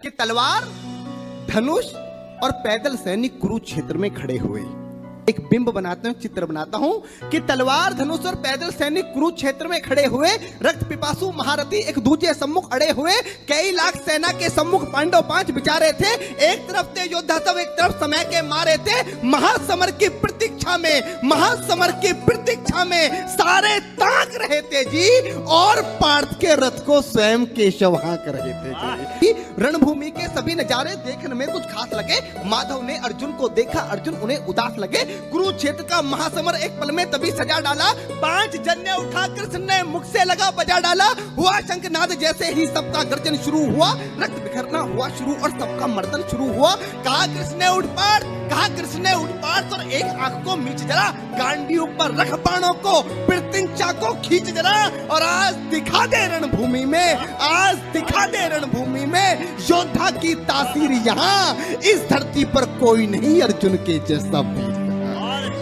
कि तलवार, धनुष और पैदल सैनिक कुरुक्षेत्र में खड़े हुए। एक बिंब बनाता हूं, चित्र बनाता हूं कि तलवार, धनुष और पैदल सैनिक कुरुक्षेत्र में खड़े हुए, रक्त पिपासु महारथी एक दूसरे सम्मुख अड़े हुए, कई लाख सेना के सम्मुख पांडव 5 बिचारे थे। एक तरफ थे योद्धा सब, एक तरफ समय के मारे थे। महासमर की प्रतीक्षा में, महासमर की प्रतीक्षा में सारे ताक रहे थे जी, और पार्थ के रथ को स्वयं केशव हाँक रहे थे। रणभूमि के सभी नजारे देखने में कुछ खास लगे। माधव ने अर्जुन को देखा, अर्जुन उन्हें उदास लगे। कुरुक्षेत्र का महासमर एक पल में तभी सजा डाला। 5 जन्य उठा कृष्ण ने मुख से लगा बजा डाला। हुआ शंखनाद, जैसे ही सबका गर्जन शुरू हुआ, रक्त बिखरना हुआ शुरू और सबका मर्दन शुरू हुआ। कहा कृष्ण ने उठ पार्थ, कहा कृष्ण ने उठ पार्थ, और एक आंख को मीच जरा, गांडियों पर रख बाणों को, पृथ्वी को खींच जरा, और आज दिखा दे रणभूमि में, आज दिखा दे रणभूमि में योद्धा की तासीर। यहाँ इस धरती पर कोई नहीं अर्जुन के जैसा वीर,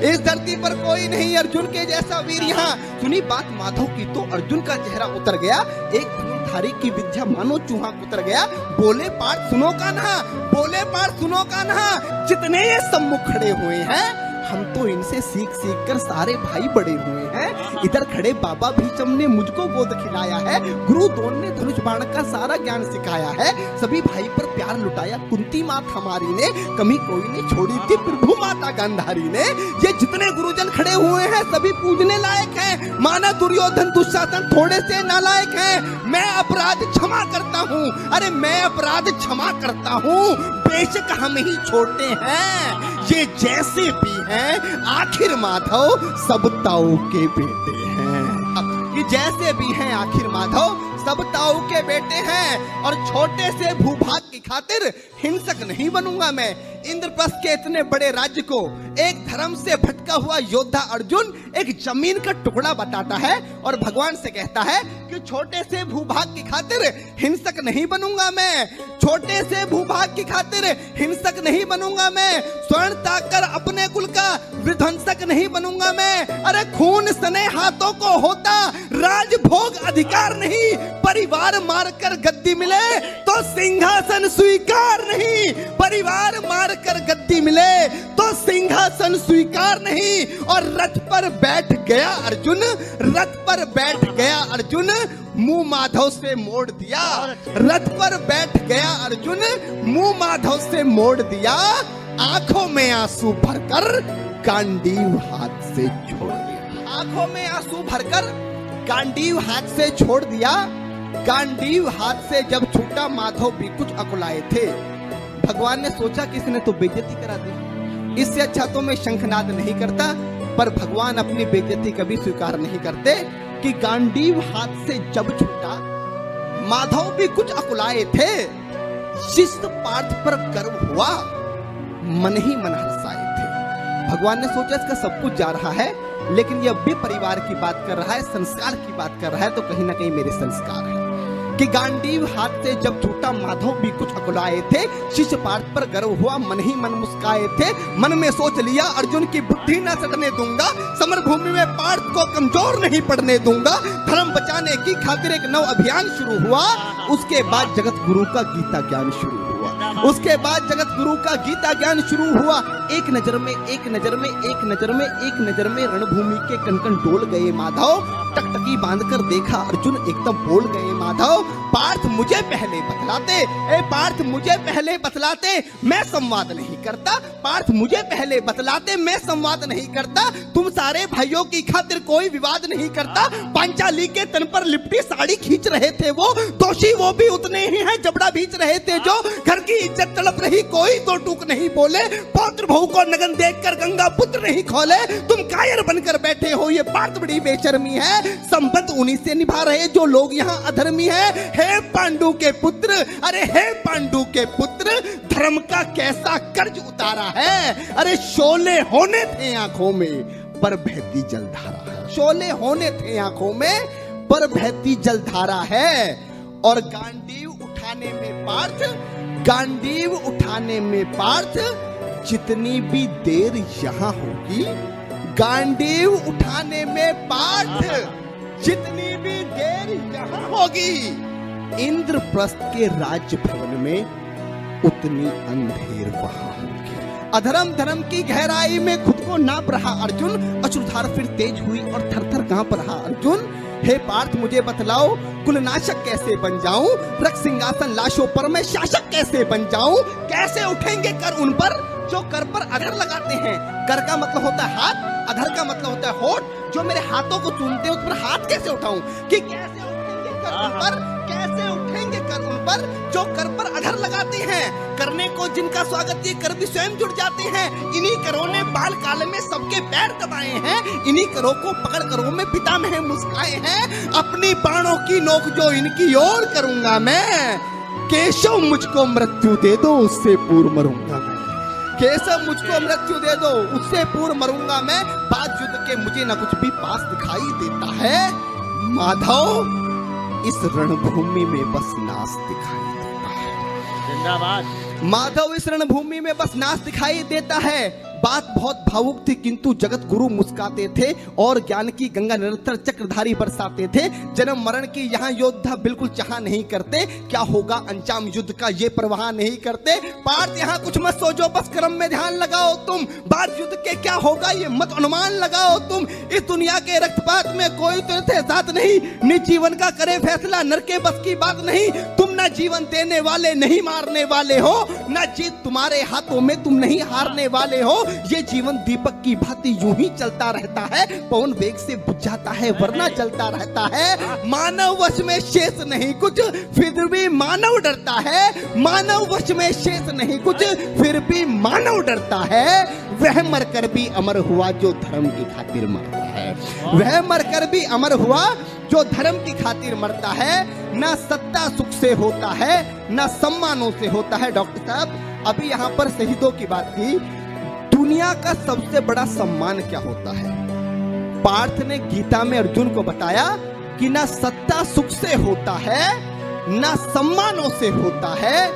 इस धरती पर कोई नहीं अर्जुन के जैसा वीर। यहाँ सुनी बात माधव की तो अर्जुन का चेहरा उतर गया। एक धनुर्धारी की विद्या मानो चूहा उतर गया। बोले पार्थ सुनो कान्हा, बोले पार्थ सुनो कान्हा, जितने ये सम्मुख खड़े हुए हैं, हम तो इनसे सीख सीख कर सारे भाई बड़े हुए हैं। इधर खड़े बाबा भीष्म ने मुझको गोद खिलाया है, गुरु द्रोण ने धनुष बाण का सारा ज्ञान सिखाया है, सभी भाई पर प्यार लुटाया कुंती मात हमारी ने, कमी कोई नहीं छोड़ी थी प्रभु माता गांधारी ने। ये जितने गुरुजन खड़े हुए हैं सभी पूजने लायक हैं, माना दुर्योधन दुशासन थोड़े से नालायक हैं। मैं अपराध क्षमा करता हूँ, अरे मैं अपराध क्षमा करता हूँ, बेशक हम ही छोटे हैं, ये जैसे भी हैं आखिर माधव सब ताऊ के बेटे हैं। ये जैसे भी हैं आखिर माधव सब ताऊ के बेटे हैं, और छोटे से भूभाग की खातिर हिंसक नहीं बनूंगा मैं। इंद्रप्रस्थ के इतने बड़े राज्य को एक धर्म से भटका हुआ योद्धा अर्जुन एक जमीन का टुकड़ा बताता है और भगवान से कहता है कि छोटे से भूभाग की खातिर हिंसक नहीं बनूंगा मैं, छोटे से भूभाग की खातिर हिंसक नहीं बनूंगा मैं, स्वर्ण ताकर अपने कुल का विध्वंसक नहीं बनूंगा मैं। अरे खून सने हाथों को होता राजभोग अधिकार नहीं, परिवार मारकर गद्दी मिले तो सिंहासन स्वीकार नहीं, परिवार मारकर गद्दी मिले तो सिंहासन स्वीकार नहीं। और रथ पर बैठ गया अर्जुन, रथ पर बैठ गया अर्जुन, मुंह माधव से मोड़ दिया, रथ पर बैठ गया अर्जुन, मुंह माधव से मोड़ दिया, आंखों में आंसू भरकर गांडीव हाथ से छोड़ दिया, आंखों में आंसू भरकर गांडीव हाथ से छोड़ दिया। गांडीव हाथ से जब छूटा माधव भी कुछ अकुलाए थे। भगवान ने सोचा कि इसने तो बेइज्जती करा दी, इससे अच्छा तो मैं शंखनाद नहीं करता, पर भगवान अपनी बेइज्जती कभी स्वीकार नहीं करते कि गांडीव हाथ से जब छूटा माधव भी कुछ अकुलाए थे। शिष्ट पार्थ पर गर्व हुआ, मन ही मन हर्षाए थे। भगवान ने सोचा इसका सब कुछ जा रहा है, लेकिन यह भी परिवार की बात कर रहा है, संस्कार की बात कर रहा है, तो कहीं ना कहीं मेरे संस्कार है कि गांडीव हाथ से जब छूटा माधव भी कुछ अकुलाए थे। शिष्य पार्थ पर गर्व हुआ, मन ही मन मुस्काए थे, मन में सोच लिया अर्जुन की बुद्धि न सड़ने दूंगा, समर भूमि में पार्थ को कमजोर नहीं पड़ने दूंगा। धर्म बचाने की खातिर एक नव अभियान शुरू हुआ। उसके बाद जगत गुरु का गीता ज्ञान शुरू हुआ, उसके बाद जगत गुरु का गीता ज्ञान शुरू हुआ। एक नजर में, एक नजर में, एक नजर में, एक नजर में रणभूमि के कण-कण डोल गए माधव। टकटकी बांधकर देखा अर्जुन, एकदम बोल गए माधव, पार्थ मुझे पहले बतलाते, ए पार्थ मुझे पहले बतलाते, मैं संवाद नहीं करता, पार्थ मुझे पहले बतलाते, मैं संवाद नहीं करता, तुम सारे भाइयों की खातिर कोई विवाद नहीं करता। पांचाली के तन पर लिपटी साड़ी खींच रहे थे वो, दोषी वो भी उतने ही हैं, जबड़ा भींच रहे थे जो, घर की इज्जत तड़प रही कोई तो टूक नहीं बोले, पौत्र बहू को नगन देखकर गंगा पुत्र नहीं खोले, तुम कायर बनकर बैठे हो, ये बात बड़ी बेशर्मी है। संबंध उन्हीं से निभा रहे जो लोग यहाँ अधर्मी है। हे पांडु के पुत्र, अरे हे पांडु के पुत्र, धर्म का कैसा कर्ज उतारा है। अरे शोले होने थे आंखों में पर बहती जलधारा है, शोले होने थे आंखों में पर बहती जलधारा है। और गांडीव उठाने में पार्थ, गांडीव उठाने में पार्थ, जितनी भी देर यहाँ होगी, गांडीव उठाने में पार्थ जितनी भी देर यहाँ होगी, इंद्रप्रस्थ के राज्य भवन में उतनी अंधेर वहां होगी। अधर्म धर्म की गहराई में खुद को नाप रहा अर्जुन, अश्रुधार फिर तेज हुई और थर थर कांप रहा अर्जुन। हे पार्थ मुझे बतलाओ, कुलनाशक कैसे बन जाऊं, रक्त सिंहासन लाशों पर मैं शासक कैसे बन जाऊं। कैसे उठेंगे कर उन पर जो कर पर अधर लगाते हैं। कर का मतलब होता है हाथ, अधर का मतलब होता है होठ। जो मेरे हाथों को चूमते हैं उस पर हाथ कैसे उठाऊं, कि कैसे उठेंगे कर उन पर, कैसे उठेंगे कर उन पर जो कर पर अधर लगाते हैं। करने को जिनका स्वागत ये कर भी स्वयं जुड़ जाते हैं। इन्हीं करों ने बाल काल में सबके पैर दबाए हैं, इन्हीं करों को पकड़ करों में पितामह मुस्काए हैं। अपनी बाणों की नोक जो इनकी ओर करूंगा मैं, केशव मुझको मृत्यु दे दो उससे पूर्व मरूंगा मैं। केशव मुझको मृत्यु दे दो उससे पूर्व मरूंगा मैं। बात युद्ध के मुझे न कुछ भी पास दिखाई देता है। माधव इस रणभूमि में बस नाश दिखाई देता है। जिंदाबाद। माधव इस रणभूमि में बस नाश दिखाई देता है। बात बहुत भावुक थी किंतु जगत गुरु मुस्काते थे और ज्ञान की गंगा निरंतर चक्रधारी बरसाते थे। जन्म मरण की यहाँ योद्धा बिल्कुल चाह नहीं करते, क्या होगा अंजाम युद्ध का ये परवाह नहीं करते। पार्थ यहाँ कुछ मत सोचो, बस कर्म में ध्यान लगाओ तुम। बात युद्ध के क्या होगा ये मत अनुमान लगाओ तुम। इस दुनिया के रक्तपात में कोई तो साथ नहीं, निज जीवन का करे फैसला नर के बस की बात नहीं। तुम ना जीवन देने वाले नहीं मारने वाले हो, ना जीत तुम्हारे हाथों में तुम नहीं हारने वाले हो। ये जीवन दीपक की भांति यूं ही चलता रहता है, पवन वेग से बुझ जाता है वरना चलता रहता है। मानव वश में शेष नहीं कुछ फिर भी मानव डरता है, मानव वश में शेष नहीं कुछ फिर भी मानव डरता है। वह मरकर भी अमर हुआ जो धर्म की खातिर मरता है, वह मरकर भी अमर हुआ जो धर्म की खातिर मरता है। ना सत्ता सुख से होता है ना सम्मानों से होता है। डॉक्टर साहब अभी यहाँ पर शहीदों की बात की, दुनिया का सबसे बड़ा सम्मान क्या होता है। पार्थ ने गीता में अर्जुन को बताया कि ना सत्ता सुख से होता है ना सम्मानों से होता है,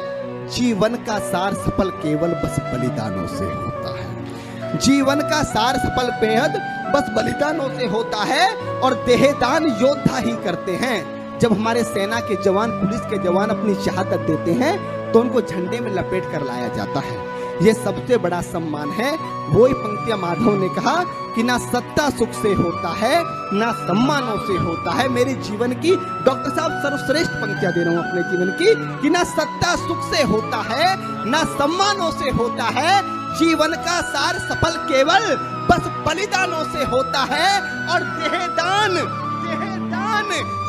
जीवन का सार सफल केवल बस बलिदानों से होता है। जीवन का सार सफल बेहद बस बलिदानों से होता है और देहदान योद्धा ही करते हैं। जब हमारे सेना के जवान पुलिस के जवान अपनी शहादत देते हैं तो उनको झंडे में लपेट कर लाया जाता है, ये सबसे बड़ा सम्मान है। वही पंक्तियां माधव ने कहा कि ना सत्ता सुख से होता है ना सम्मानों से होता है। मेरे जीवन की डॉक्टर साहब सर्वश्रेष्ठ पंक्तियां दे रहा हूं अपने जीवन की, कि ना सत्ता सुख से होता है ना सम्मानों से होता है, जीवन का सार सफल केवल बस बलिदानों से होता है। और देहदान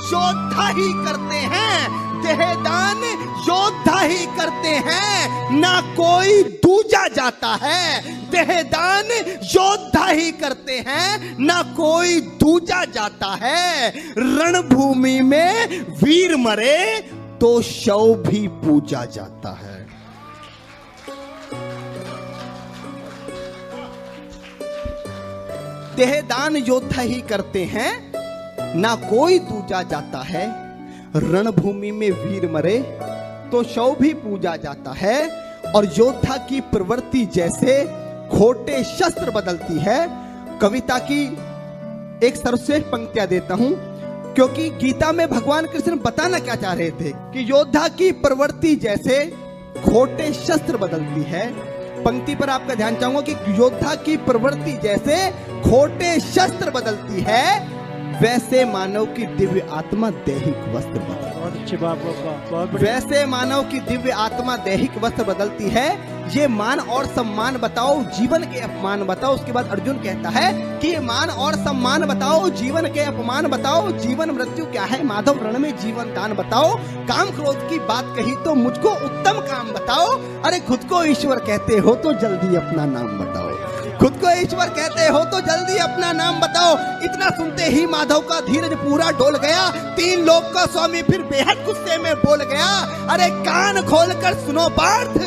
योद्धा ही करते हैं, देहदान योद्धा ही करते हैं, ना कोई दूजा जाता है। देहदान योद्धा ही करते हैं ना कोई दूजा जाता है। रणभूमि में वीर मरे तो शव भी पूजा जाता है। देहदान योद्धा ही करते हैं ना कोई दूजा जाता है। रणभूमि में वीर मरे तो शव भी पूजा जाता है। और योद्धा की प्रवृत्ति जैसे खोटे शस्त्र बदलती है। कविता की एक सर्वश्रेष्ठ पंक्तियां देता हूं, क्योंकि गीता में भगवान कृष्ण बताना क्या चाह रहे थे कि योद्धा की प्रवृत्ति जैसे खोटे शस्त्र बदलती है। पंक्ति पर आपका ध्यान चाहूंगा कि योद्धा की प्रवृत्ति जैसे खोटे शस्त्र बदलती है, वैसे मानव की दिव्य आत्मा दैहिक वस्त्र बदलती है। वैसे मानव की दिव्य आत्मा दैहिक वस्त्र बदलती है। ये मान और सम्मान बताओ, जीवन के अपमान बताओ। उसके बाद अर्जुन कहता है कि ये मान और सम्मान बताओ, जीवन के अपमान बताओ। जीवन मृत्यु क्या है माधव, रण में जीवन दान बताओ। काम क्रोध की बात कही तो मुझको उत्तम काम बताओ। अरे खुद को ईश्वर कहते हो तो जल्दी अपना नाम बताओ, खुद को ईश्वर कहते हो तो जल्दी अपना नाम बताओ। इतना सुनते ही माधव का धीरज पूरा डोल गया। तीन लोक का स्वामी फिर बेहद गुस्से में बोल गया, अरे कान खोलकर सुनो पार्थ,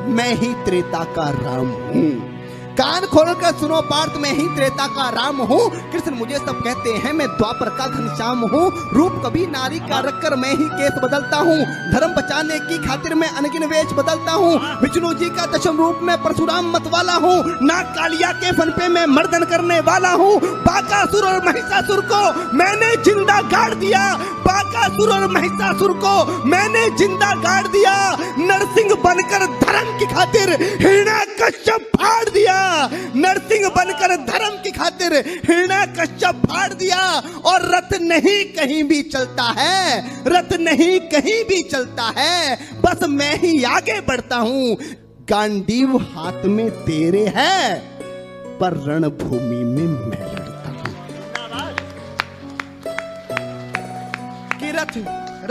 मैं ही त्रेता का राम हूँ। कान खोलकर सुनो पार्थ, मैं ही त्रेता का राम हूँ। कृष्ण मुझे सब कहते हैं, मैं द्वापर का घनश्याम हूँ। रूप कभी नारी का रखकर मैं ही केस बदलता हूँ। धर्म बचाने की खातिर मैं अनगिन वेश बदलता हूँ। विष्णु जी का दशम रूप में परशुराम मतवाला हूँ। नाग कालिया के फन पे मैं मर्दन करने वाला हूँ। बाकासुर और महिषासुर को मैंने जिंदा गाड़ दिया। बाकासुर और महिषासुर को मैंने जिंदा गाड़ दिया। नरसिंह बनकर धर्म की खातिर हिरण्यकश्यप फाड़ दिया। नरसिंह बनकर धर्म की खातिर हिरण्यकश्यप फाड़ दिया। और रथ नहीं कहीं भी चलता है, रथ नहीं कहीं भी चलता है, बस मैं ही आगे बढ़ता हूं। गांडीव हाथ में तेरे है, पर रणभूमि में मैं लड़ता हूं। कि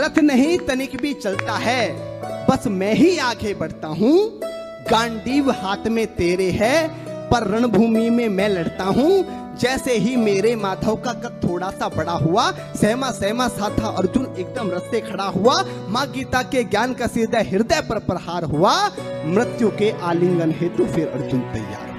रथ नहीं तनिक भी चलता है, बस मैं ही आगे बढ़ता हूं। गांडीव हाथ में तेरे है, पर रणभूमि में मैं लड़ता हूं। जैसे ही मेरे माधव का कद थोड़ा सा बड़ा हुआ, सहमा सहमा सा था अर्जुन एकदम रथ से खड़ा हुआ। मां गीता के ज्ञान का सीधा हृदय पर प्रहार हुआ। मृत्यु के आलिंगन हेतु फिर अर्जुन तैयार हुआ।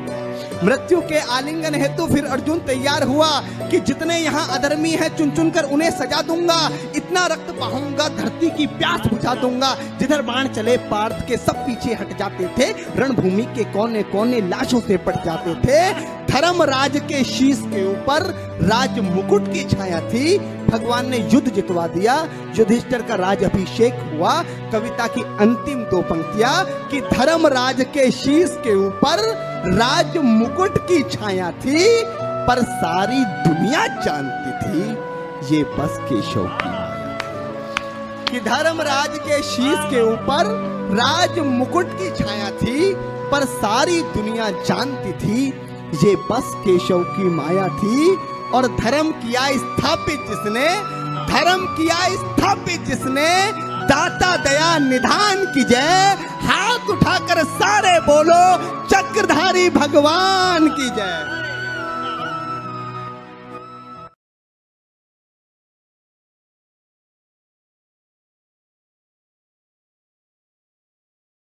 मृत्यु के आलिंगन हेतु फिर अर्जुन तैयार हुआ कि जितने यहाँ अधर्मी हैं चुन चुन कर उन्हें सजा दूंगा। इतना रक्त बहाऊंगा, धरती की प्यास बुझा दूंगा। जिधर बाण चले पार्थ के सब पीछे हट जाते थे। रणभूमि के कोने कोने लाशों से पट जाते थे। धर्मराज के शीश के ऊपर राज मुकुट की छाया थी। भगवान ने युद्ध जितवा दिया। युधिष्ठिर का राज अभिषेक हुआ। कविता की अंतिम दो पंक्तियां कि धर्मराज के शीश के ऊपर राज मुकुट की छाया थी, पर सारी दुनिया जानती थी ये बस केशव की माया थी। कि धर्मराज के शीश के ऊपर राज मुकुट की छाया थी, पर सारी दुनिया जानती थी ये बस केशव की माया थी। और धर्म किया स्थापित जिसने, धर्म किया स्थापित जिसने, दाता दया निधान की जय। हाथ उठाकर सारे बोलो चक्रधारी भगवान की जय।